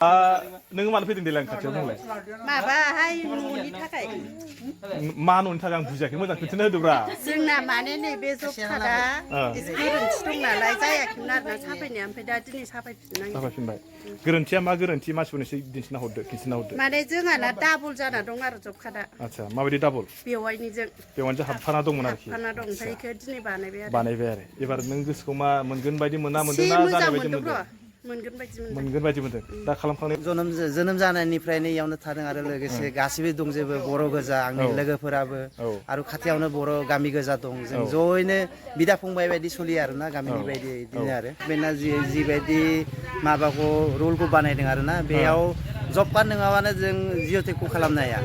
नोङो मानो फैदों देलाय खाथियाव दंलाय माबाहाय न'नि थाखाय मा न'नि थाखाय आं बुजियाखै मोजां खोन्थाना होदोब्रा जोंना माने नैबे जब कार्डआ एसे गोरोन्थि दं नालाय जायाखैमोन आरोना साफायनाया ओमफ्राय दा दिनै साफायफिननांगौ साफायफिनबाय गोरोन्थिया मा गोरोन्थि मानसिफोरनो एसे खिन्थिना हरदो माने जोंहाना डाबल जाना दं आरो जब कार्डआ आच्छा माबायदि डाबल बेवाइनिजों हाबफाना दंमोन आरोखि हाबफाना दं ओमफ्राय बेखौ दिनै बानायबाय आरो एबार नों गोसोखौ मा मोनगोन बायदि मोना मोनदों ना जानाय बायदि मोनगोन बायदि मोनदों दा खालामखांनाय जोनोम जानायनिफ्रायनो इयावनो थादों आरो लोगोसे गासिबो दंजोबो बर' गोजा आंनि लोगोफोराबो आरो खाथियावनो बर' गामि गोजा दं जों जयैनो बिदा फंबाय बायदि सोलियो आरोना गामिनि बायदि बिदिनो आरो बेना जिबायदि माबाखौ रुलखौ बानायदों आरोना बेयाव जब कार्ड नङाबानो जों जिअ'टेकखौ खालामनो हाया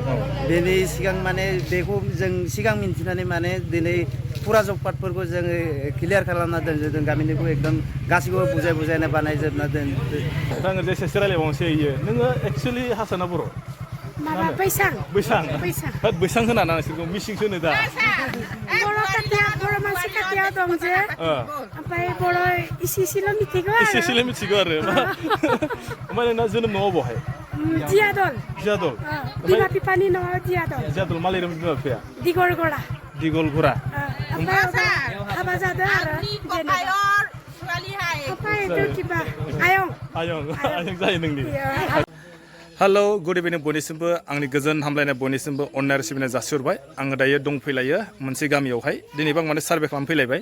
बेनि सिगां माने बेखौ जों सिगां मिन्थिनानै माने दिनै फुरा जब कार्डफोरखौ जोङो क्लियार खालामना दोनजोबदों गामिनिखौ एकदम गासैखौबो बुजायना बानायजोबना दोन आङो जे सेसे रायलायबावनोसै इयो नोङो एक्सुवेलि हारसाना बर' माबा बैसां बैसां होना ना नोंसोरखौ मिसिंसो होनो दा बर' मानसि खाथियाव दं जे ओमफ्राय बर' इसेल' मिथिगौ आरो ओमफ्राय नोंना जोनोम न'आव बहाय जियादल बिमा बिफानि न'आव जियादल मा लिरदों बिमा बिफाया दिगलगरा हाबा जादों आरो आयं जायो नोंनि हेल' गुड इभिनिं बयनिसिमबो आंनि गोजोन हामलायनाय बयनिसिमबो अननाय सिबिनाय जासिहरबाय आङो दायो दंफैलायो मोनसे गामियावहाय दिनैबो आं माने सार्भे खालामफैलायबाय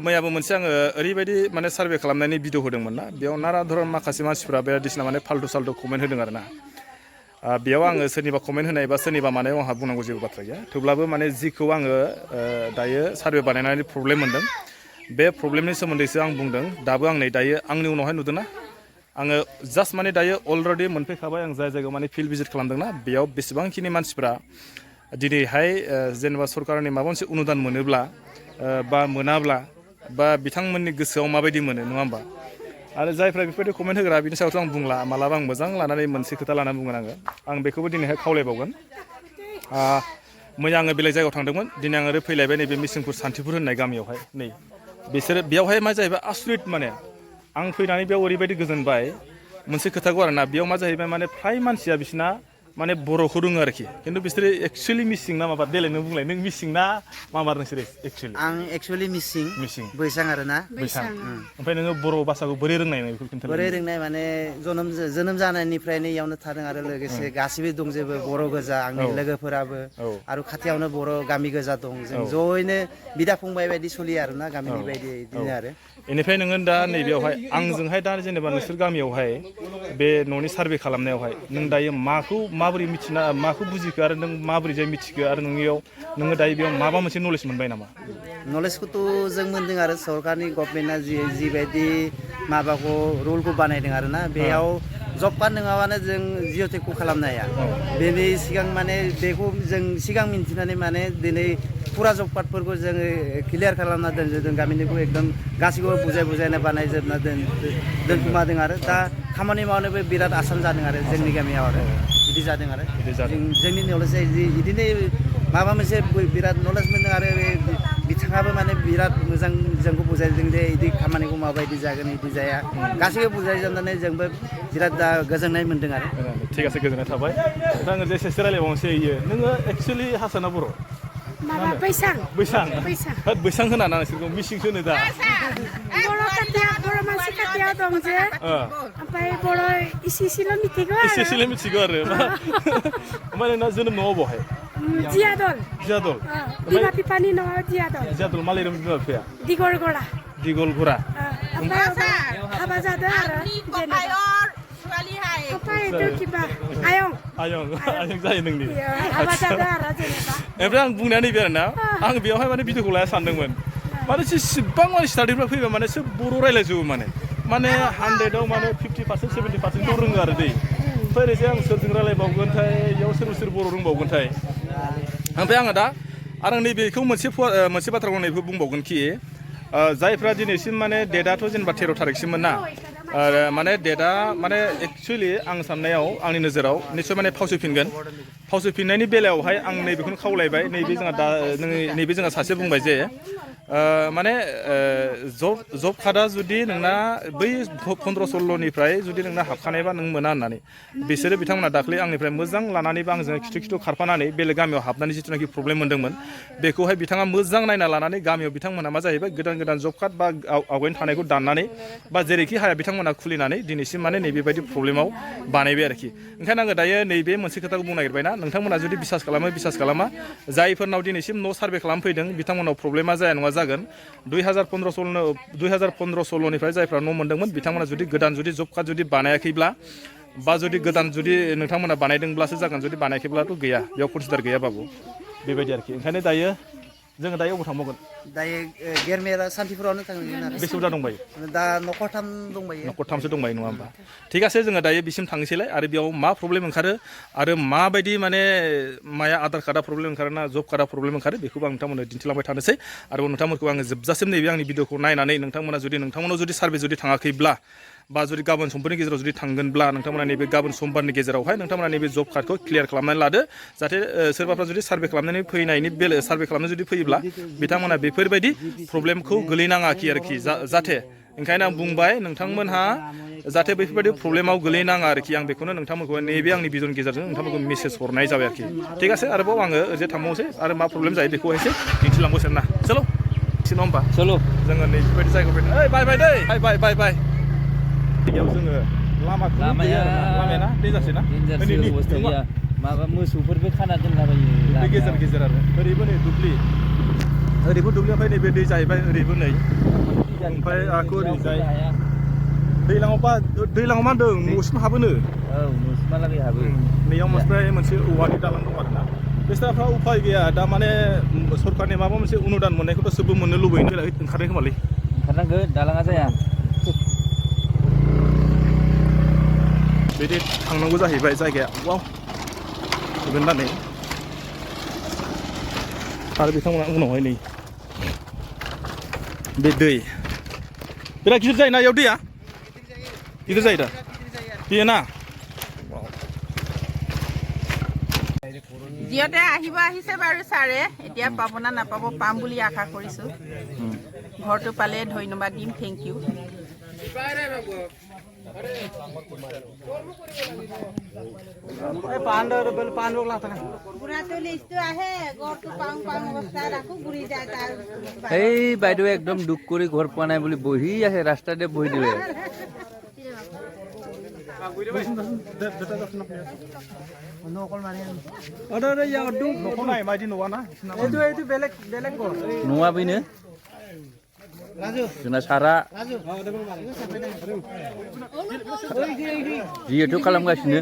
मैयाबो मोनसे आङो ओरैबायदि माने सार्भे खालामनायनि भिडिअ होदोंमोन ना बेयाव नाना धरन माखासे मानसिफ्रा बायदिसिना माने फाल्थु साल्थु कमेन्ट होदों आरो ना बेयाव आङो सोरनिबा कमेन्ट होनाय बा सोरनिबा मानायाव आंहा बुंनांगौ जेबो बाथ्रा गैया थेवब्लाबो माने जिखौ आङो दायो सार्भे बानायनानै प्रब्लेम मोनदों बे प्रब्लेमनि सोमोन्दैसो आं बुंदों दाबो आं नै दायो आंनि उनावहाय नुदोंना आङो जास्ट माने दायो अलरेडि मोनफैखाबाय आं जाय जायगायाव माने फिल्ड भिजिट खालामदोंना बेयाव बेसेबांखिनि मानसिफ्रा दिनैहाय जेनेबा सरकारनि माबा मोनसे अनुदान मोनोब्ला बा मोनाब्ला बा बिथांमोननि गोसोआव माबायदि मोनो नङा होमबा आरो जायफ्रा बेफोरबायदि कमेन्ट होग्रा बिनि सायावथ' आं बुंला मालाबा आं मोजां लानानै मोनसे खोथा लानानै बुंगोन आं बेखौबो दिनैहाय खावलायबावगोन मैया आङो बेलेग जायगायाव थांदोंमोन दिनै आं ओरै फैलायबाय नैबे मिसिंफुर सान्थिफुर होननाय गामियावहाय नै बिसोरो बेयावहाय मा जाहैबाय आसुरित माने आं फैनानै बेयाव ओरैबायदि गोजोनबाय मोनसे खोथाखौ आरोना बेयाव मा जाहैबाय माने फ्राय मानसिया बिसिना माने बर'खौ रोङो आरोखि खिन्थु बिसोरो एक्सुवेलि मिसिं ना माबा देलाय नों बुंलाय नों मिसिं ना माबा नोंसोरो एक्सुवेलि आं एक्सुवेलि मिसिं बैसां आरोना बैसां ओमफ्राय नोङो बर' भाषाखौ बोरै रोंनाय बेखौ खिन्थालाय बोरै रोंनाय माने जोनोम जानायनिफ्रायनो इयावनो थादों आरो लोगोसे गासिबो दंजोबो बर' गोजा आंनि लोगोफोराबो आरो खाथियावनो बर' गामि गोजा दं जों जयैनो बिदा फंबाय बायदि सोलियो आरोना गामिनि बायदि बिदिनो आरो बेनिफ्राय नोङो दा नैबेयावहाय आंजोंहाय दा जेनेबा नोंसोर गामियावहाय बे न'नि सार्भे खालामनायावहाय नों दायो माबोरै मिथिना माखौ बुजिखो आरो नों माबोरै जाय मिथिखो आरो नोङो दायो बेयाव माबा मोनसे नलेज मोनबाय नामा नलेजखौथ' जों मोनदों आरो सरकारनि गभर्नमेन्टआ जिबायदि माबाखौ रुलखौ बानायदों आरोना बेयाव जब कार्ड नङाबानो जों जिअ'टेकखौ खालामनो हाया बेनि सिगां माने बेखौ जों सिगां मिन्थिनानै माने दिनै फुरा जब कार्डफोरखौ जोङो क्लियार खालामना दोनजोबदों गामिनिखौ एकदम गासैखौबो बुजायना बानायजोबना दोनखुमादों आरो दा खामानि मावनोबो बिराद आसान जादों आरो जोंनि गामियाव आरो बिदि जादों आरो जोंनि नलेजआ बिदिनो माबा मोनसे बिराद नलेज मोनदों आरो बिथाङाबो माने बिराद मोजां जोंखौ बुजायदों जे बिदि खामानिखौ माबायदि जागोन बिदि जाया गासैबो बुजायजोबनानै जोंबो बिराद दा गोजोननाय मोनदों आरो थिग আছে गोजोननाय थाबाय आङो जे सेसे रायलायबावनोसै इयो नोङो एक्सुवेलि हारसाना बर' बैसां होना ना नोंसोरखौ मिसिंसो होनो दा बर' मानसि खाथियाव दं जे ओमफ्राय बर' इसेल' मिथिगौ आरो ओमफ्राय नोंना जोनोम न'आव बहाय जियादल बिमा बिफानि न'आव जियादल मा लिरदों बिमा बिफाया दिगलगरा हाबा जादों आरो आयं जायो नोंनि हाबा जादों आरो जेनेबा ओमफ्राय आं बुंनाया नैबे आरोना आं बेयावहाय माने भिडिअखौ लाया सानदोंमोन माने जेसेबां माने स्टार्टिंफ्रा फैबा माने सोब बर' रायज्लायजोबो माने 100आव माने 50% 70%खौ रोङो आरो दै ओमफ्राय ओरैजाय आं सोरजों रायज्लायबावगोनथाय बेयाव सोर बर' रोंबावगोनथाय ओमफ्राय आङो दा आरो नैबेखौ मोनसे बाथ्राखौ नैबेखौ बुंबावगोनखि जायफ्रा दिनैसिम माने डेटआथ' जेनेबा 13 थारिखसिममोन ना माने डेटआ माने एक्सुवेलि आं साननायाव आंनि नोजोराव निस्सय माने फावसयफिननायनि बेलायावहाय आं नैबेखौनो खावलायबाय नैबे जोंहा सासे बुंबाय जे माने जब कार्डआ जुदि नोंना बै 15-16निफ्राय जुदि नोंना हाबखानायबा नों मोना होननानै बिसोरो बिथांमोना दाख्लै आंनिफ्राय मोजां लानानैबा आंजों खिथु खारफानानै बेलेग गामियाव हाबनानै जिथुनाखि प्रब्लेम मोन्दोंमोन बेखौहाय बिथाङा मोजां नायना लानानै गामियाव बिथांमोना मा जाहैबाय गोदान जब कार्ड बा आवगायनो थानायखौ दाननानै बा जेरैखि हाया बिथांमोना खुलिनानै दिनैसिम माने नैबेबायदि प्रब्लेमाव बानायबाय आरोखि ओंखायनो आङो दायो नैबे मोनसे खोथाखौ बुंनो नागिरबायना नोंथांमोना जुदि बिसास खालामा जायफोरनाव दिनैसिम न' सार्भे खालामफैदों बिथांमोनाव प्रब्लेमा जाया नङा जागोन 2015-16निफ्राय जायफ्रा न' मोन्दोंमोन बिथांमोना जुदि गोदान जुदि जब कार्ड जुदि बानायाखैब्ला बा जुदि गोदान जुदि नोंथांमोना बानायदोंब्लासो जागोन जुदि बानायाखैब्लाथ' गैया बेयाव कनसिडार गैया बाबु बेबायदि आरोखि ओंखायनो दायो जोङो दायो अबाव थांबावगोन दायो गेरमेरा सान्तिपुरावनो थांगोन आरो बेसे बुरजा दंबायो दा न'खरथाम दंबायो न'खरथामसो दंबायो नङा होमबा थिग আছে जोङो दायो बिसिम थांनोसैलाय आरो बेयाव मा प्रब्लेम ओंखारो आरो माबायदि माने माया आधार कार्डआ प्रब्लेम ओंखारो ना जब कार्डआ प्रब्लेम ओंखारो बेखौबो आं नोंथांमोननो दिन्थिलांबाय थानोसै आरो नोंथांमोनखौ आङो जोबजासिम नैबे आंनि भिडिअखौ नायनानै नोंथांमोनाव जुदि सार्भे जुदि थाङाखैब्ला बा जुदि गाबोन समफोरनि गेजेराव जुदि थांगोनब्ला नोंथांमोना नैबे गाबोन समबारनि गेजेरावहाय नोंथांमोना नैबे जब कार्डखौ क्लियार खालामनानै लादो जाहाथे सोरबाफ्रा जुदि सार्भे खालामनानै फैनायनि सार्भे खालामनो जुदि फैयोब्ला बिथांमोना बेफोरबायदि प्रब्लेमखौ गोलैनाङाखि आरोखि जाहाथे ओंखायनो आं बुंबाय नोंथांमोनहा जाहाथे बेफोरबायदि प्रब्लेमाव गोलैनाङा आरोखि आं बेखौनो नोंथांमोनखौ नैबे आंनि भिडिअनि गेजेरजों नोंथांमोनखौ मेसेज हरनाय जाबाय आरोखि थिग আছে आरोबाव आङो ओरैजाय थांबावनोसै आरो मा प्रब्लेम जायो बेखौ एसे दिन्थिलांबावसै ना चलो नङा होमबा चलो जोङो नैबेबायदि जायगायाव फैदों ओइ बाय दै बाय जायगायाव जोङो लामाया दैजासै ना माबा मोसौफोरबो खाना दोनलाबायो गेजेर आरो ओरैबो नै दुब्लि ओमफ्राय नैबे दै जाहैबाय ओरैबो नै ओमफ्राय आखौ ओरैजाय दैलाङाव मा होनदों न'सिम हाबोनो औ न'सिमहालागै हाबो नैयाव मोनसे औवानि दालां दं आरोना बेस्राफ्रा उफाय गैया दा माने सरकारनि माबा मोनसे अनुदान मोननायखौथ' सोबबो मोननो लुबैनो ओंखारनाय खोमालै ओंखारनांगोन दालाङा जाया बिदि थांनांगौ जाहैबाय जायगाया वाव होगोन दा नै आरो बिथांमोना उनावहाय नै बे दै बिराद गिदिर जायोना इयाव दैया गिदिर जायो दा बेयो ना যিহেতু আহিছে বাৰু ছাৰে এতিয়া পাব না নাপাব পাম বুলি আশা কৰিছোঁ ঘৰটো পালে ধন্যবাদ দিম থেংক ইউ এই বাইদেউ একদম দুখ কৰি ঘৰ পোৱা নাই বুলি বহি আছে ৰাস্তাতে বহি দিলে नङाबैनो जोंना सारा जिहेथु खालामगासिनो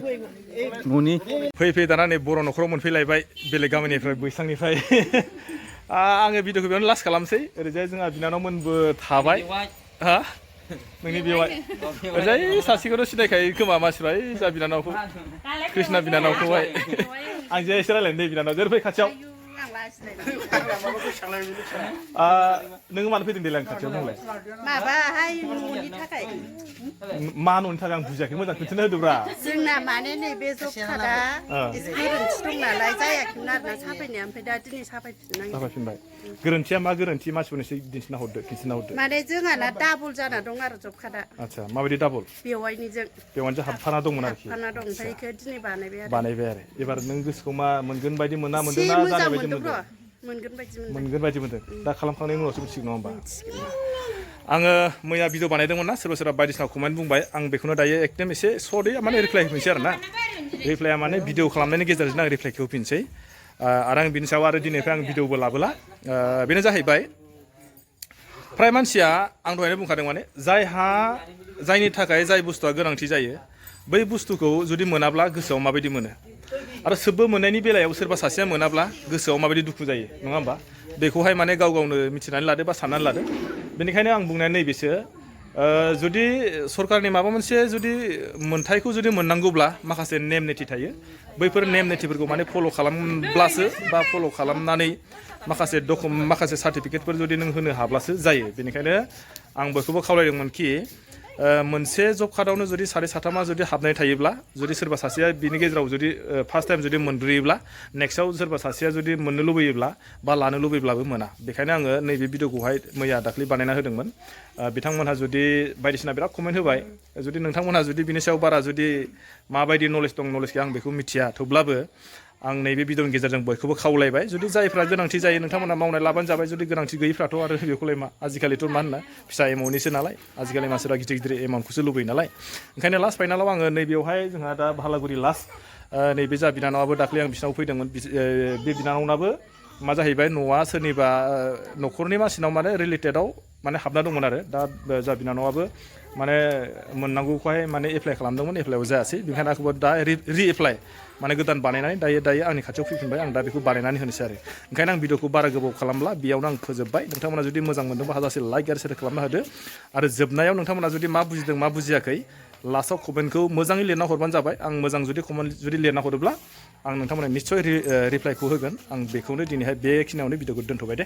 न'नि फैयै दाना नै बर' न'खराव मोनफैलायबाय बेलेग गामिनिफ्राय बैसांनिफ्राय आङो भिडिअखौ बेयावनो लास्ट खालामसै ओरैजाय जोंहा बिनानावमोनबो थाबाय हा नोंनि बेवाय ओरैजाय सासेखौथ' सिनायखायो खोमा मानसिफ्रा जा बिनानावखौ कृष्णा बिनानावखौहाय आं जे एसे रायलायनो दै बिनानाव जेरै फै खाथियाव नोङो मानो फैदों देलाय खाथियाव बुंलाय माबाहाय न'नि थाखाय मा न'नि थाखाय आं बुजियाखै मोजां खोन्थानो होदोब्रा जोंना माने नैबे जब कार्डआ एसे गोरोन्थि दं नालाय जायाखैमोन आरोना साफायनाया ओमफ्राय दा दिनै साफायफिनबाय गोरोन्थिया मा गोरोन्थि मानसिफोरनो एसे खिन्थिना हरदो माने जोंहाना डाबल जाना दं आरो जब कार्डआ आदसा माबायदि डाबल बेवाइनिजों हाबफाना दंमोन आरोखि हाबफाना दं ओमफ्राय बेखौ दिनै बानायबाय आरो एबार नों गोसोखौ मा मोनगोन बायदि मोना मोनदों ना जानाय बायदि मोनगोन बायदि मोनदों दा खालामखांनायनि उनावसो मिथिगोन नङा होमबा आङो मैया भिडिअ बानायदोंमोन ना सोरबा बायदिसिना कमेन्ट बुंबाय आं बेखौनो दायो एकदम एसे सर्टै माने रिप्लाइ होफिनसै आरो ना रिप्लाइआ माने भिडिअ खालामनायनि गेजेरजों आं रिप्लाइखौ होफिनसै आरो आं बिनि सायाव आरो दिनैनिफ्राय आं भिडिअबो लाबोला बेनो जाहैबाय फ्राय मानसिया आं दहायनो बुंखादों माने जायनि थाखाय जाय बुस्थुआ गोनांथि जायो बै बुस्थुखौ जुदि मोनाब्ला गोसोआव माबायदि मोनो आरो सोबबो मोननायनि बेलायाव सोरबा सासेया मोनाब्ला गोसोआव माबायदि दुखु जायो नङा होमबा बेखौहाय माने गावनो मिथिनानै लादो बा साननानै लादो बेनिखायनो आं बुंनाया नैबेसो जुदि सरकारनि माबा मोनसे जुदि मोन्थायखौ जुदि मोननांगौब्ला माखासे नेम नेथि थायो बैफोर नेम नेथिफोरखौ माने फल' खालामब्लासो बा फल' खालामनानै माखासे सार्टिफिकेटफोर जुदि नों होनो हाब्लासो जायो बेनिखायनो आं बयखौबो खावलायदोंमोन कि मोनसे जब कार्डआवनो जुदि सानै साथामा जुदि हाबनाय थायोब्ला जुदि सोरबा सासेया बिनि गेजेराव जुदि फार्स्ट टाइम जुदि मोनग्रोयोब्ला नेक्स्टआव सोरबा सासेया जुदि मोननो लुबैयोब्ला बा लानो लुबैब्लाबो मोना बेखायनो आङो नैबे भिडिअखौहाय मैया दाख्लै बानायना होदोंमोन बिथांमोनहा जुदि बायदिसिना बिराद कमेन्ट होबाय जुदि नोंथांमोनहा जुदि बिनि सायाव बारा जुदि माबायदि नलेज दं नलेज गैया आं बेखौ मिथिया थेवब्लाबो आं नैबे भिडिअनि गेजेरजों बयखौबो खावलायबाय जुदि जायफ्रा गोनांथि जायो नोंथांमोना मावनाय लाबानो जाबाय जुदि गोनांथि गैयैफ्राथ' आरो बेखौलाय मा आजिखालिथ' मा होनो फिसा एमाउन्टनिसो नालाय आजिखालि मानसिफ्रा गिदिर गिदिर एमाउन्टखौसो लुबैयो नालाय ओंखायनो लास्ट फाइनालाव आङो नैबेयावहाय जोंहा दा भालागुरि लास्ट नैबे जा बिनानावाबो दाख्लै आं बिसिनाव फैदोंमोन बे बिनानावनाबो मा जाहैबाय न'आ सोरनिबा न'खरनि मानसिनाव माने रिलेटेडआव माने हाबना दंमोन आरो दा जा बिनानावाबो माने मोननांगौखौहाय माने एप्लाइ खालामदोंमोन एप्लाइआव जायासै बेनिखायनो आंखौबो दा रि एप्लाइ माने गोदान बानायनानै दायो आंनि खाथियाव फैफिनबाय आं दा बेखौ बानायनानै होनोसै आरो ओंखायनो आं भिडिअखौ बारा गोबाव खालामला बेयावनो आं फोजोबबाय नोंथांमोना जुदि मोजां मोनदोंबा हाजासे लाइक आरो शेयार खालामना होदो आरो जोबनायाव नोंथांमोना जुदि मा बुजिदों मा बुजियाखै लास्टआव कमेन्टखौ मोजाङै लिरना हरबानो जाबाय आं मोजां जुदि कमेन्ट जुदि लिरना हरोब्ला आं नोंथांमोननो निस्सय रिप्लाइखौ होगोन आं बेखौनो दिनैहाय बेखिनियावनो भिडिअखौ दोनथ'बाय दे